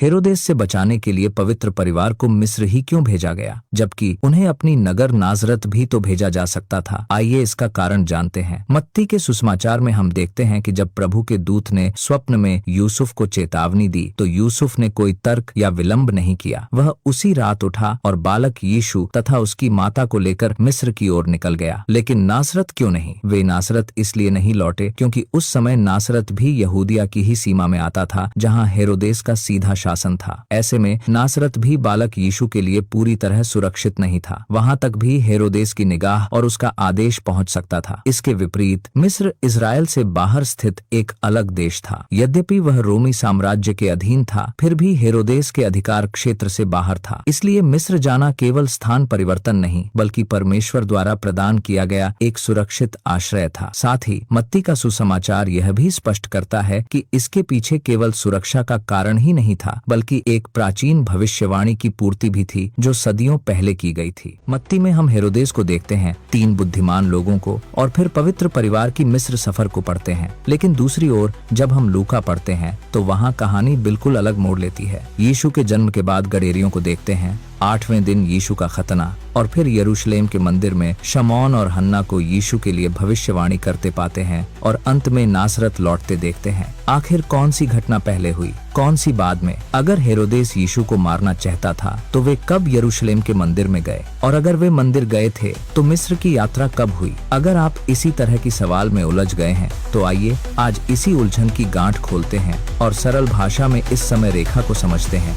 हेरोदेस से बचाने के लिए पवित्र परिवार को मिस्र ही क्यों भेजा गया, जबकि उन्हें अपनी नगर नाजरत भी तो भेजा जा सकता था। आइए इसका कारण जानते हैं। मत्ती के सुसमाचार में हम देखते हैं कि जब प्रभु के दूत ने स्वप्न में यूसुफ को चेतावनी दी तो यूसुफ ने कोई तर्क या विलंब नहीं किया। वह उसी रात उठा और बालक यीशु तथा उसकी माता को लेकर मिस्र की ओर निकल गया। लेकिन नासरत क्यों नहीं? वे नासरत इसलिए नहीं लौटे क्योंकि उस समय नासरत भी यहूदिया की ही सीमा में आता था, जहाँ हेरोदेस का सीधा शासन था। ऐसे में नासरत भी बालक यीशु के लिए पूरी तरह सुरक्षित नहीं था। वहां तक भी हेरोदेस की निगाह और उसका आदेश पहुंच सकता था। इसके विपरीत मिस्र इजराइल से बाहर स्थित एक अलग देश था। यद्यपि वह रोमी साम्राज्य के अधीन था, फिर भी हेरोदेस के अधिकार क्षेत्र से बाहर था। इसलिए मिस्र जाना केवल स्थान परिवर्तन नहीं, बल्कि परमेश्वर द्वारा प्रदान किया गया एक सुरक्षित आश्रय था। साथ ही मत्ती का सुसमाचार यह भी स्पष्ट करता है कि इसके पीछे केवल सुरक्षा का कारण ही नहीं था, बल्कि एक प्राचीन भविष्यवाणी की पूर्ति भी थी जो सदियों पहले की गई थी। मत्ती में हम हेरोदेस को देखते हैं, 3 बुद्धिमान लोगों को, और फिर पवित्र परिवार की मिस्र सफर को पढ़ते हैं। लेकिन दूसरी ओर जब हम लूका पढ़ते हैं तो वहाँ कहानी बिल्कुल अलग मोड़ लेती है। यीशु के जन्म के बाद गडेरियों को देखते हैं, 8वें दिन यीशु का खतना, और फिर यरूशलेम के मंदिर में शमौन और हन्ना को यीशु के लिए भविष्यवाणी करते पाते हैं, और अंत में नासरत लौटते देखते हैं। आखिर कौन सी घटना पहले हुई, कौन सी बाद में? अगर हेरोदेस यीशु को मारना चाहता था तो वे कब यरूशलेम के मंदिर में गए, और अगर वे मंदिर गए थे तो मिस्र की यात्रा कब हुई? अगर आप इसी तरह की सवाल में उलझ गए हैं तो आइए आज इसी उलझन की गांठ खोलते हैं और सरल भाषा में इस समय रेखा को समझते हैं।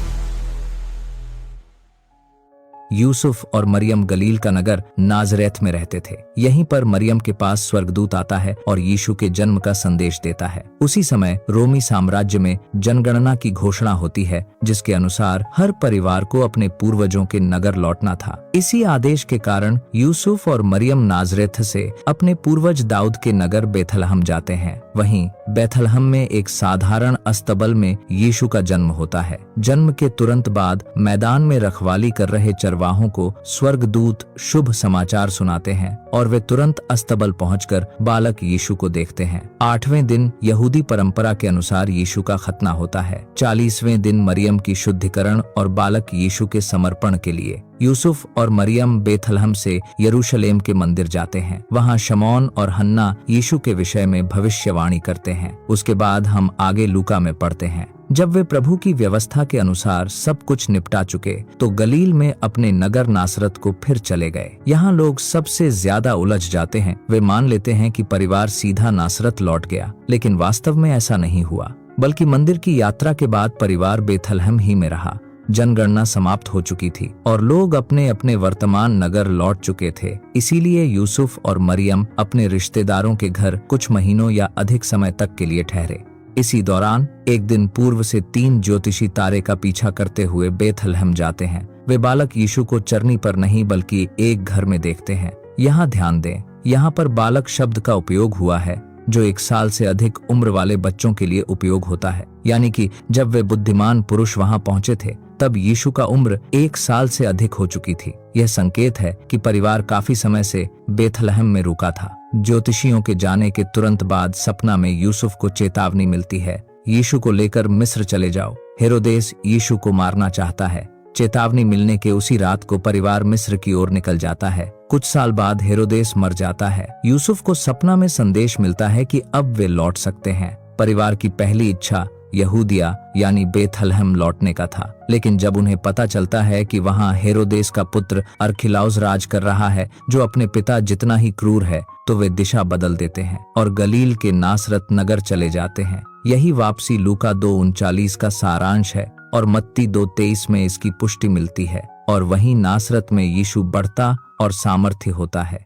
यूसुफ और मरियम गलील का नगर नाजरेत में रहते थे। यहीं पर मरियम के पास स्वर्गदूत आता है और यीशु के जन्म का संदेश देता है। उसी समय रोमी साम्राज्य में जनगणना की घोषणा होती है, जिसके अनुसार हर परिवार को अपने पूर्वजों के नगर लौटना था। इसी आदेश के कारण यूसुफ और मरियम नाजरेत से अपने पूर्वज दाऊद के नगर बेथलहम जाते हैं। वहीं बेथलहम में एक साधारण अस्तबल में यीशु का जन्म होता है। जन्म के तुरंत बाद मैदान में रखवाली कर रहे चरवाहों को स्वर्गदूत शुभ समाचार सुनाते हैं और वे तुरंत अस्तबल पहुंचकर बालक यीशु को देखते हैं। 8वें दिन यहूदी परंपरा के अनुसार यीशु का खतना होता है। 40वें दिन मरियम की शुद्धिकरण और बालक यीशु के समर्पण के लिए यूसुफ और मरियम बेथलहम से यरूशलेम के मंदिर जाते हैं। वहां शमौन और हन्ना यीशु के विषय में भविष्यवाणी करते हैं। उसके बाद हम आगे लूका में पढ़ते हैं। जब वे प्रभु की व्यवस्था के अनुसार सब कुछ निपटा चुके तो गलील में अपने नगर नासरत को फिर चले गए। यहाँ लोग सबसे ज्यादा उलझ जाते हैं। वे मान लेते हैं कि परिवार सीधा नासरत लौट गया, लेकिन वास्तव में ऐसा नहीं हुआ, बल्कि मंदिर की यात्रा के बाद परिवार बेथलहम ही में रहा। जनगणना समाप्त हो चुकी थी और लोग अपने अपने वर्तमान नगर लौट चुके थे। इसीलिए यूसुफ और मरियम अपने रिश्तेदारों के घर कुछ महीनों या अधिक समय तक के लिए ठहरे। इसी दौरान एक दिन पूर्व से 3 ज्योतिषी तारे का पीछा करते हुए बेथलहम जाते हैं। वे बालक यीशु को चरनी पर नहीं बल्कि एक घर में देखते हैं। यहाँ ध्यान दें, यहाँ पर बालक शब्द का उपयोग हुआ है जो 1 साल से अधिक उम्र वाले बच्चों के लिए उपयोग होता है। यानी कि जब वे बुद्धिमान पुरुष वहां पहुंचे थे तब यीशु का उम्र 1 साल से अधिक हो चुकी थी। यह संकेत है कि परिवार काफी समय से बेथलहम में रुका था। ज्योतिषियों के जाने के तुरंत बाद सपना में यूसुफ को चेतावनी मिलती है, यीशु को लेकर मिस्र चले जाओ। हेरोदेस यीशु को मारना चाहता है। चेतावनी मिलने के उसी रात को परिवार मिस्र की ओर निकल जाता है। कुछ साल बाद हेरोदेस मर जाता है। यूसुफ को सपना में संदेश मिलता है कि अब वे लौट सकते हैं। परिवार की पहली इच्छा यहूदिया यानी बेथलहम लौटने का था, लेकिन जब उन्हें पता चलता है कि वहां हेरोदेस का पुत्र अरखिलाउस राज कर रहा है जो अपने पिता जितना ही क्रूर है, तो वे दिशा बदल देते हैं और गलील के नासरत नगर चले जाते हैं। यही वापसी लूका 2:39 का सारांश है और मत्ती 2:23 में इसकी पुष्टि मिलती है। और वहीं नासरत में यीशु बढ़ता और सामर्थ्य होता है।